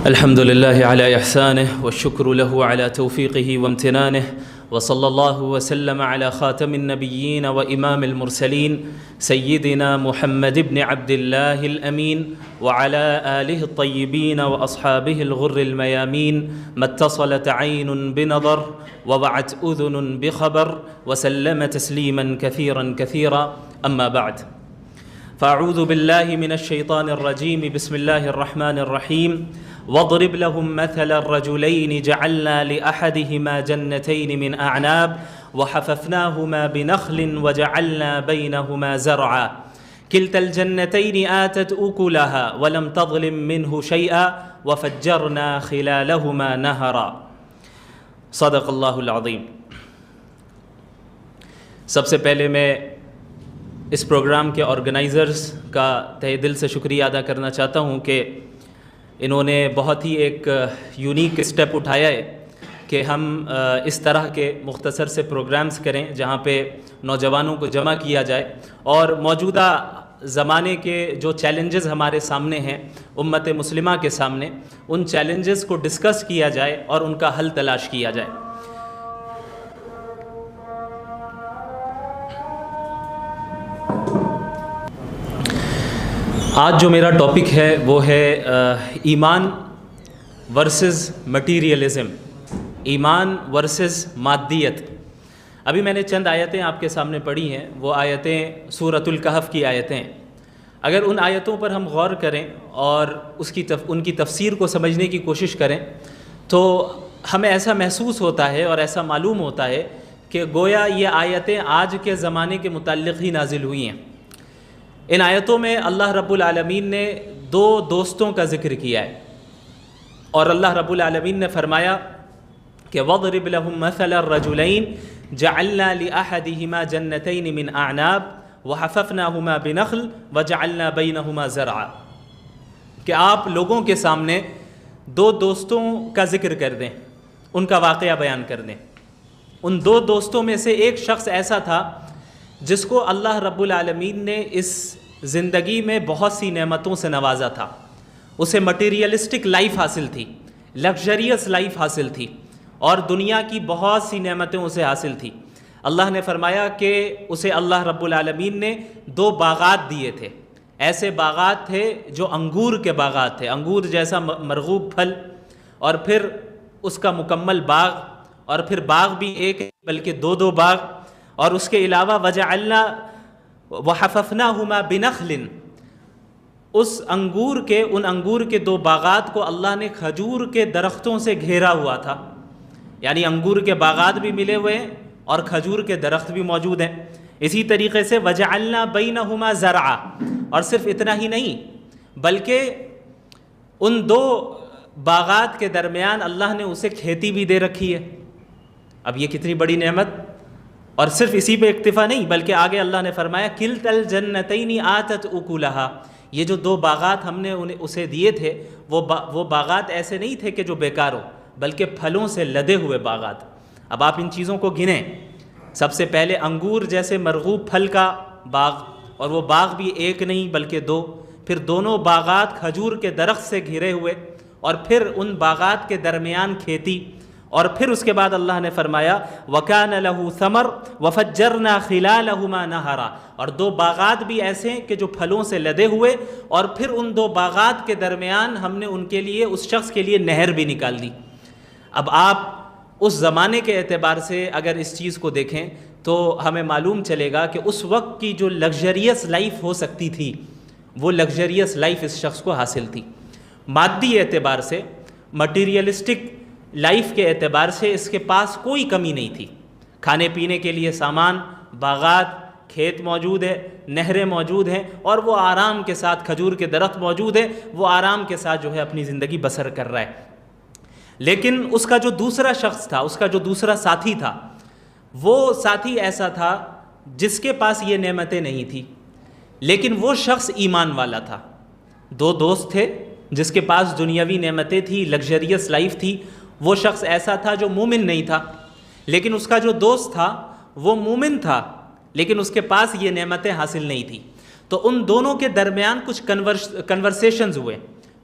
الحمد لله على إحسانه والشكر له على توفيقه وامتنانه وصلى الله وسلم على خاتم النبيين وإمام المرسلين سيدنا محمد بن عبد الله الأمين وعلى آله الطيبين وأصحابه الغر الميامين ما اتصلت عين بنظر ووعت أذن بخبر وسلم تسليما كثيرا كثيرا. أما بعد، فأعوذ بالله من الشيطان الرجيم. بسم الله الرحمن الرحيم. واضرب لهم مثل الرجلين جعلنا لأحدهما جنتين من أعناب وحففناهما بنخل وجعلنا بينهما زرعا كلتا الجنتين آتت أكلها ولم تظلم منه شيئا وفجرنا خلالهما نهرا. صدق اللہ العظیم. سب سے پہلے میں اس پروگرام کے آرگنائزرز کا تہہ دل سے شکریہ ادا کرنا چاہتا ہوں کہ انہوں نے بہت ہی ایک یونیک اسٹیپ اٹھایا ہے کہ ہم اس طرح کے مختصر سے پروگرامز کریں جہاں پہ نوجوانوں کو جمع کیا جائے اور موجودہ زمانے کے جو چیلنجز ہمارے سامنے ہیں امت مسلمہ کے سامنے، ان چیلنجز کو ڈسکس کیا جائے اور ان کا حل تلاش کیا جائے. آج جو میرا ٹاپک ہے وہ ہے ایمان ورسز مٹیریلزم، ایمان ورسز مادیت. ابھی میں نے چند آیتیں آپ کے سامنے پڑھی ہیں، وہ آیتیں سورۃ الکہف کی آیتیں. اگر ان آیتوں پر ہم غور کریں اور ان کی تفسیر کو سمجھنے کی کوشش کریں تو ہمیں ایسا محسوس ہوتا ہے اور ایسا معلوم ہوتا ہے کہ گویا یہ آیتیں آج کے زمانے کے متعلق ہی نازل ہوئی ہیں. ان آیتوں میں اللہ رب العالمین نے دو دوستوں کا ذکر کیا ہے اور اللہ رب العالمین نے فرمایا کہ وَاضْرِبْ لَهُمْ مَثَلَ الرَّجُلَيْنِ جَعَلْنَا لِأَحَدِهِمَا جَنَّتَيْنِ مِنْ أَعْنَابٍ وَحَفَفْنَاهُمَا بِنَخْلٍ وَجَعَلْنَا بَيْنَهُمَا زَرْعًا. کہ آپ لوگوں کے سامنے دو دوستوں کا ذکر کر دیں، ان کا واقعہ بیان کر دیں. ان دو دوستوں میں سے ایک شخص ایسا تھا جس کو اللہ رب العالمین نے اس زندگی میں بہت سی نعمتوں سے نوازا تھا. اسے مٹیریلسٹک لائف حاصل تھی، لگژریس لائف حاصل تھی اور دنیا کی بہت سی نعمتیں اسے حاصل تھی. اللہ نے فرمایا کہ اسے اللہ رب العالمین نے دو باغات دیے تھے. ایسے باغات تھے جو انگور کے باغات تھے، انگور جیسا مرغوب پھل، اور پھر اس کا مکمل باغ، اور پھر باغ بھی ایک بلکہ دو باغ، اور اس کے علاوہ وجعلنا وحففناہما بنخل. اس ان انگور کے دو باغات کو اللہ نے کھجور کے درختوں سے گھیرا ہوا تھا. یعنی انگور کے باغات بھی ملے ہوئے ہیں اور کھجور کے درخت بھی موجود ہیں. اسی طریقے سے وجعلنا بینہما زرعا، اور صرف اتنا ہی نہیں بلکہ ان دو باغات کے درمیان اللہ نے اسے کھیتی بھی دے رکھی ہے. اب یہ کتنی بڑی نعمت. اور صرف اسی پہ اکتفا نہیں بلکہ آگے اللہ نے فرمایا کلتا الجنتین آتت اکلہا. یہ جو دو باغات ہم نے اسے دیے تھے وہ باغات ایسے نہیں تھے کہ جو بیکار ہو، بلکہ پھلوں سے لدے ہوئے باغات. اب آپ ان چیزوں کو گنیں. سب سے پہلے انگور جیسے مرغوب پھل کا باغ، اور وہ باغ بھی ایک نہیں بلکہ دو. پھر دونوں باغات کھجور کے درخت سے گھرے ہوئے، اور پھر ان باغات کے درمیان کھیتی. اور پھر اس کے بعد اللہ نے فرمایا وَكَانَ لَهُ ثَمَرٌ وَفَجَّرْنَا خِلَالَهُمَا نَهَرًا. اور دو باغات بھی ایسے کہ جو پھلوں سے لدے ہوئے، اور پھر ان دو باغات کے درمیان ہم نے ان کے لیے، اس شخص کے لیے نہر بھی نکال دی. اب آپ اس زمانے کے اعتبار سے اگر اس چیز کو دیکھیں تو ہمیں معلوم چلے گا کہ اس وقت کی جو لگژریس لائف ہو سکتی تھی وہ لگژریس لائف اس شخص کو حاصل تھی. مادی اعتبار سے، مٹیریلسٹک لائف کے اعتبار سے اس کے پاس کوئی کمی نہیں تھی. کھانے پینے کے لیے سامان، باغات، کھیت موجود ہے، نہریں موجود ہیں، اور وہ آرام کے ساتھ، کھجور کے درخت موجود ہے، وہ آرام کے ساتھ جو ہے اپنی زندگی بسر کر رہا ہے. لیکن اس کا جو دوسرا شخص تھا، اس کا جو دوسرا ساتھی تھا، وہ ساتھی ایسا تھا جس کے پاس یہ نعمتیں نہیں تھی، لیکن وہ شخص ایمان والا تھا. دو دوست تھے جس کے پاس دنیاوی نعمتیں تھی، لگژریس لائف تھی. وہ شخص ایسا تھا جو مومن نہیں تھا، لیکن اس کا جو دوست تھا وہ مومن تھا، لیکن اس کے پاس یہ نعمتیں حاصل نہیں تھی. تو ان دونوں کے درمیان کچھ کنورسیشنز ہوئے،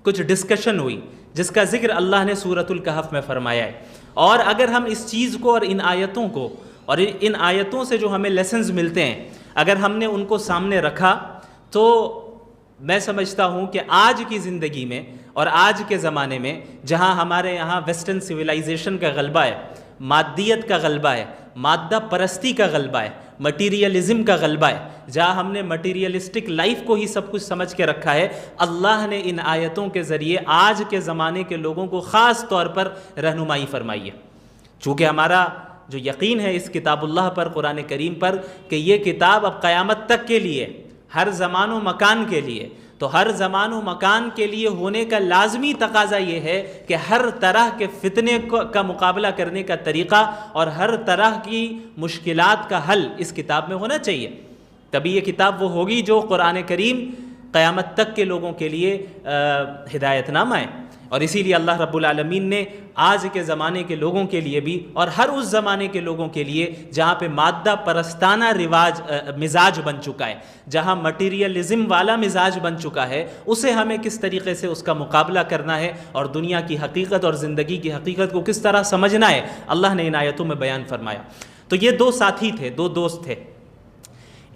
کچھ ڈسکشن ہوئی جس کا ذکر اللہ نے سورۃ الکہف میں فرمایا ہے. اور اگر ہم اس چیز کو اور ان آیتوں کو اور ان آیتوں سے جو ہمیں لیسنز ملتے ہیں اگر ہم نے ان کو سامنے رکھا تو میں سمجھتا ہوں کہ آج کی زندگی میں اور آج کے زمانے میں جہاں ہمارے یہاں ویسٹرن سویلائزیشن کا غلبہ ہے، مادیت کا غلبہ ہے، مادہ پرستی کا غلبہ ہے، مٹیریلزم کا غلبہ ہے، جہاں ہم نے مٹیریلسٹک لائف کو ہی سب کچھ سمجھ کے رکھا ہے، اللہ نے ان آیتوں کے ذریعے آج کے زمانے کے لوگوں کو خاص طور پر رہنمائی فرمائی ہے. چونکہ ہمارا جو یقین ہے اس کتاب اللہ پر، قرآن کریم پر، کہ یہ کتاب اب قیامت تک کے لیے، ہر زمان و مکان کے لیے، تو ہر زمان و مکان کے لیے ہونے کا لازمی تقاضا یہ ہے کہ ہر طرح کے فتنے کا مقابلہ کرنے کا طریقہ اور ہر طرح کی مشکلات کا حل اس کتاب میں ہونا چاہیے. تبھی یہ کتاب وہ ہوگی جو قرآن کریم قیامت تک کے لوگوں کے لیے ہدایت نامہ ہے. اور اسی لیے اللہ رب العالمین نے آج کے زمانے کے لوگوں کے لیے بھی اور ہر اس زمانے کے لوگوں کے لیے جہاں پہ مادہ پرستانہ مزاج بن چکا ہے، جہاں مٹیریلزم والا مزاج بن چکا ہے، اسے ہمیں کس طریقے سے اس کا مقابلہ کرنا ہے اور دنیا کی حقیقت اور زندگی کی حقیقت کو کس طرح سمجھنا ہے، اللہ نے ان آیتوں میں بیان فرمایا. تو یہ دو ساتھی تھے، دو دوست تھے.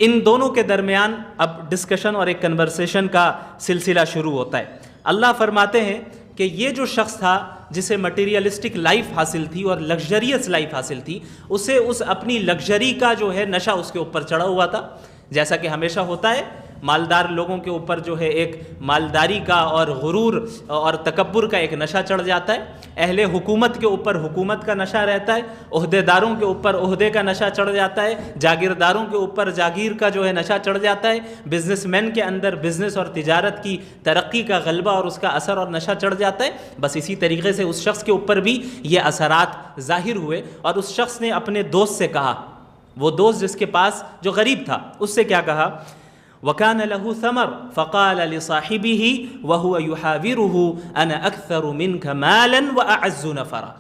ان دونوں کے درمیان اب ڈسکشن اور ایک کنورسیشن کا سلسلہ شروع ہوتا ہے. اللہ فرماتے ہیں کہ یہ جو شخص تھا جسے مٹیریلسٹک لائف حاصل تھی اور لگژریس لائف حاصل تھی، اسے اس اپنی لگژری کا جو ہے نشہ اس کے اوپر چڑھا ہوا تھا. جیسا کہ ہمیشہ ہوتا ہے مالدار لوگوں کے اوپر جو ہے ایک مالداری کا اور غرور اور تکبر کا ایک نشہ چڑھ جاتا ہے. اہل حکومت کے اوپر حکومت کا نشہ رہتا ہے، عہدے داروں کے اوپر عہدے کا نشہ چڑھ جاتا ہے، جاگیرداروں کے اوپر جاگیر کا جو ہے نشہ چڑھ جاتا ہے، بزنس مین کے اندر بزنس اور تجارت کی ترقی کا غلبہ اور اس کا اثر اور نشہ چڑھ جاتا ہے. بس اسی طریقے سے اس شخص کے اوپر بھی یہ اثرات ظاہر ہوئے اور اس شخص نے اپنے دوست سے کہا، وہ دوست جس کے پاس جو غریب تھا، اس سے کیا کہا؟ وَكَانَ لَهُ ثَمَرٌ فَقَالَ لِصَاحِبِهِ وَهُوَ يُحَاوِرُهُ أَنَا أَكْثَرُ مِنْكَ مَالًا وَأَعَزُّ نَفَرًا.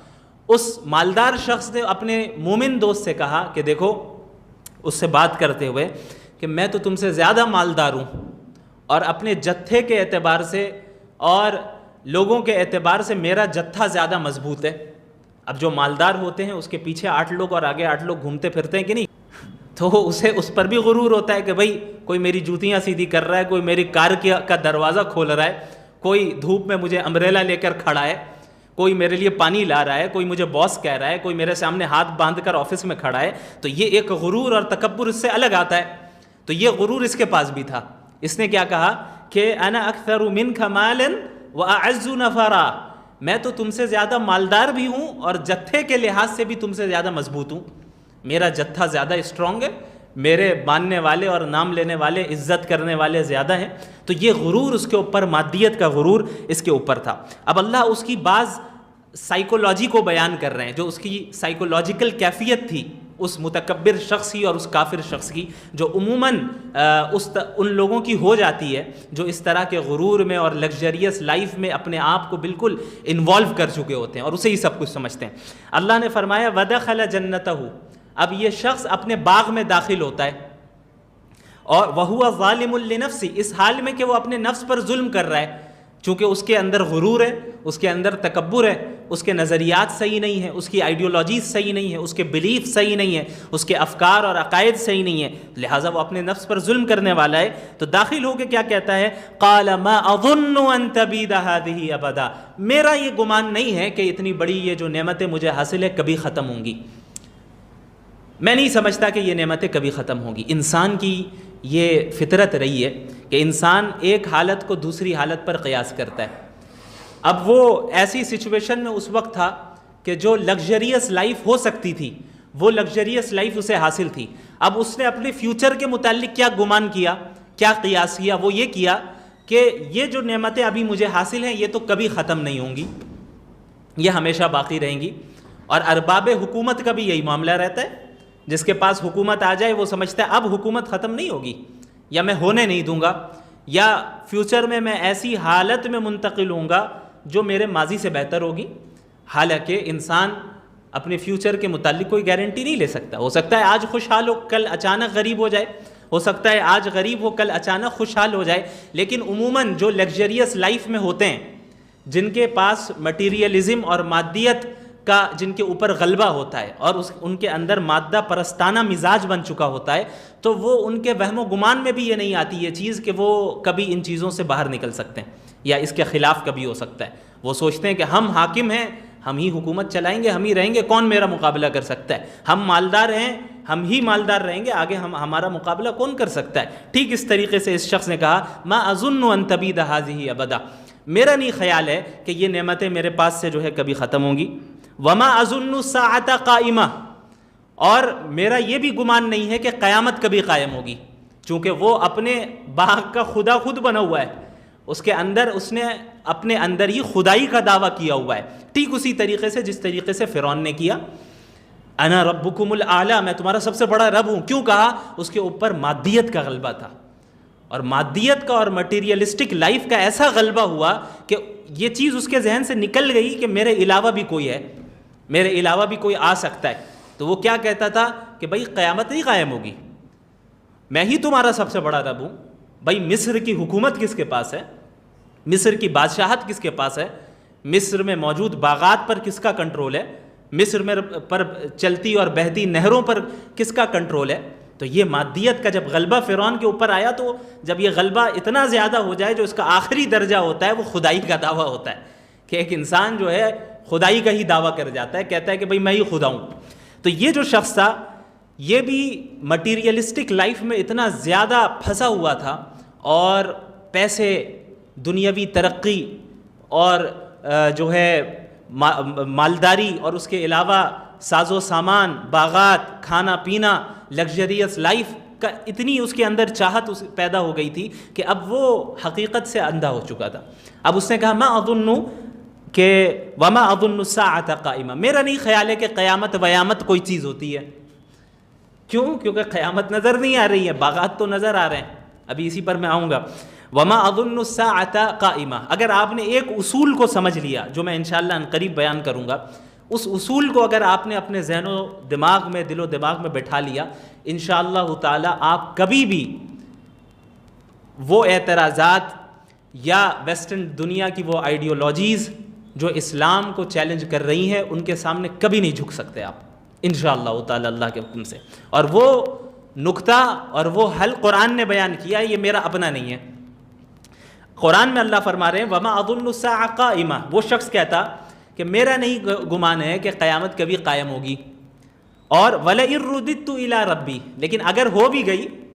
اس مالدار شخص نے اپنے مومن دوست سے کہا کہ دیکھو، اس سے بات کرتے ہوئے کہ میں تو تم سے زیادہ مالدار ہوں اور اپنے جتھے کے اعتبار سے اور لوگوں کے اعتبار سے میرا جتھا زیادہ مضبوط ہے. اب جو مالدار ہوتے ہیں اس کے پیچھے 8 لوگ اور آگے 8 لوگ گھومتے پھرتے ہیں کہ نہیں، تو اسے اس پر بھی غرور ہوتا ہے کہ بھائی کوئی میری جوتیاں سیدھی کر رہا ہے، کوئی میری کار کا دروازہ کھول رہا ہے، کوئی دھوپ میں مجھے امبریلا لے کر کھڑا ہے، کوئی میرے لیے پانی لا رہا ہے، کوئی مجھے باس کہہ رہا ہے، کوئی میرے سامنے ہاتھ باندھ کر آفس میں کھڑا ہے. تو یہ ایک غرور اور تکبر اس سے الگ آتا ہے. تو یہ غرور اس کے پاس بھی تھا. اس نے کیا کہا کہ انا اکثر منک مالا واعز نفرا، میں تو تم سے زیادہ مالدار بھی ہوں اور جتھے کے لحاظ سے بھی تم سے زیادہ مضبوط ہوں. میرا جتھا زیادہ اسٹرانگ ہے، میرے ماننے والے اور نام لینے والے، عزت کرنے والے زیادہ ہیں. تو یہ غرور اس کے اوپر، مادیت کا غرور اس کے اوپر تھا. اب اللہ اس کی بعض سائیکولوجی کو بیان کر رہے ہیں، جو اس کی سائیکولوجیکل کیفیت تھی اس متکبر شخص کی اور اس کافر شخص کی، جو عموماً ان لوگوں کی ہو جاتی ہے جو اس طرح کے غرور میں اور لگژریس لائف میں اپنے آپ کو بالکل انوالو کر چکے ہوتے ہیں اور اسے ہی سب کچھ سمجھتے ہیں. اللہ نے فرمایا وَدَخَلَ جَنَّتَهُ، اب یہ شخص اپنے باغ میں داخل ہوتا ہے اور وَهُوَ ظَالِمٌ لِنَفْسِهِ، اس حال میں کہ وہ اپنے نفس پر ظلم کر رہا ہے، چونکہ اس کے اندر غرور ہے، اس کے اندر تکبر ہے، اس کے نظریات صحیح نہیں ہیں، اس کی آئیڈیالوجیز صحیح نہیں ہیں، اس کے بلیف صحیح نہیں ہیں، اس کے افکار اور عقائد صحیح نہیں ہیں، لہٰذا وہ اپنے نفس پر ظلم کرنے والا ہے. تو داخل ہو کے کیا کہتا ہے؟ قَالَ مَا أَظُنُّ أَن تَبِيدَ هَذِهِ أَبَدًا، میرا یہ گمان نہیں ہے کہ اتنی بڑی یہ جو نعمتیں مجھے حاصل ہے کبھی ختم ہوں گی. میں نہیں سمجھتا کہ یہ نعمتیں کبھی ختم ہوں گی. انسان کی یہ فطرت رہی ہے کہ انسان ایک حالت کو دوسری حالت پر قیاس کرتا ہے. اب وہ ایسی سچویشن میں اس وقت تھا کہ جو لگژریس لائف ہو سکتی تھی وہ لگژریس لائف اسے حاصل تھی. اب اس نے اپنے فیوچر کے متعلق کیا گمان کیا، کیا قیاس کیا؟ وہ یہ کیا کہ یہ جو نعمتیں ابھی مجھے حاصل ہیں یہ تو کبھی ختم نہیں ہوں گی، یہ ہمیشہ باقی رہیں گی. اور ارباب حکومت کا بھی یہی معاملہ رہتا ہے. جس کے پاس حکومت آ جائے وہ سمجھتا ہے اب حکومت ختم نہیں ہوگی، یا میں ہونے نہیں دوں گا، یا فیوچر میں ایسی حالت میں منتقل ہوں گا جو میرے ماضی سے بہتر ہوگی. حالانکہ انسان اپنے فیوچر کے متعلق کوئی گارنٹی نہیں لے سکتا. ہو سکتا ہے آج خوشحال ہو کل اچانک غریب ہو جائے، ہو سکتا ہے آج غریب ہو کل اچانک خوشحال ہو جائے. لیکن عموماً جو لگژریس لائف میں ہوتے ہیں جن کے پاس مٹیریلزم اور مادیت کا جن کے اوپر غلبہ ہوتا ہے اور ان کے اندر مادہ پرستانہ مزاج بن چکا ہوتا ہے، تو وہ ان کے وہم و گمان میں بھی یہ نہیں آتی یہ چیز کہ وہ کبھی ان چیزوں سے باہر نکل سکتے ہیں یا اس کے خلاف کبھی ہو سکتا ہے۔ وہ سوچتے ہیں کہ ہم حاکم ہیں، ہم ہی حکومت چلائیں گے، ہم ہی رہیں گے، کون میرا مقابلہ کر سکتا ہے؟ ہم مالدار ہیں، ہم ہی مالدار رہیں گے، آگے ہمارا مقابلہ کون کر سکتا ہے؟ ٹھیک اس طریقے سے اس شخص نے کہا ما اظن ان تبید هذه ابدا، میرا نہیں خیال ہے کہ یہ نعمتیں میرے پاس سے جو ہے کبھی ختم ہوں گی۔ وما اظن الساعۃ قائمہ، اور میرا یہ بھی گمان نہیں ہے کہ قیامت کبھی قائم ہوگی، چونکہ وہ اپنے باغ کا خدا خود بنا ہوا ہے، اس کے اندر اس نے اپنے اندر ہی خدائی کا دعویٰ کیا ہوا ہے، ٹھیک اسی طریقے سے جس طریقے سے فرعون نے کیا، انا ربکم الاعلی، میں تمہارا سب سے بڑا رب ہوں۔ کیوں کہا؟ اس کے اوپر مادیت کا غلبہ تھا، اور مادیت کا اور مٹیریلسٹک لائف کا ایسا غلبہ ہوا کہ یہ چیز اس کے ذہن سے نکل گئی کہ میرے علاوہ بھی کوئی ہے، میرے علاوہ بھی کوئی آ سکتا ہے۔ تو وہ کیا کہتا تھا کہ بھائی قیامت نہیں قائم ہوگی، میں ہی تمہارا سب سے بڑا رب ہوں۔ بھائی مصر کی حکومت کس کے پاس ہے؟ مصر کی بادشاہت کس کے پاس ہے؟ مصر میں موجود باغات پر کس کا کنٹرول ہے؟ مصر میں پر چلتی اور بہتی نہروں پر کس کا کنٹرول ہے؟ تو یہ مادیت کا جب غلبہ فرعون کے اوپر آیا، تو جب یہ غلبہ اتنا زیادہ ہو جائے جو اس کا آخری درجہ ہوتا ہے وہ خدائی کا دعویٰ ہوتا ہے، کہ ایک انسان جو ہے خدائی کا ہی دعویٰ کر جاتا ہے، کہتا ہے کہ بھئی میں ہی خدا ہوں۔ تو یہ جو شخص تھا یہ بھی مٹیریلسٹک لائف میں اتنا زیادہ پھنسا ہوا تھا، اور پیسے، دنیاوی ترقی اور جو ہے مالداری، اور اس کے علاوہ ساز و سامان، باغات، کھانا پینا، لگژریس لائف کا اتنی اس کے اندر چاہت پیدا ہو گئی تھی کہ اب وہ حقیقت سے اندھا ہو چکا تھا۔ اب اس نے کہا ما اظن کہ وما اظن الساعۃ قائمہ، میرا نہیں خیال ہے کہ قیامت ویامت کوئی چیز ہوتی ہے۔ کیوں؟ کیونکہ قیامت نظر نہیں آ رہی ہے، باغات تو نظر آ رہے ہیں، ابھی اسی پر میں آؤں گا۔ وما اظن الساعۃ قائمہ، اگر آپ نے ایک اصول کو سمجھ لیا جو میں انشاءاللہ عنقریب بیان کروں گا، اس اصول کو اگر آپ نے اپنے ذہن و دماغ میں، دل و دماغ میں بٹھا لیا، انشاءاللہ تعالی آپ کبھی بھی وہ اعتراضات یا ویسٹرن دنیا کی وہ آئیڈیالوجیز جو اسلام کو چیلنج کر رہی ہیں ان کے سامنے کبھی نہیں جھک سکتے آپ، انشاءاللہ تعالی اللہ کے حکم سے۔ اور وہ نقطہ اور وہ حل قرآن نے بیان کیا ہے، یہ میرا اپنا نہیں ہے۔ قرآن میں اللہ فرما رہے ہیں وما اظن الساعۃ قائمہ، وہ شخص کہتا کہ میرا نہیں گمان ہے کہ قیامت کبھی قائم ہوگی، اور وَلَئِن رُدِدتُّ إِلَىٰ رَبِّي، لیکن اگر ہو بھی گئی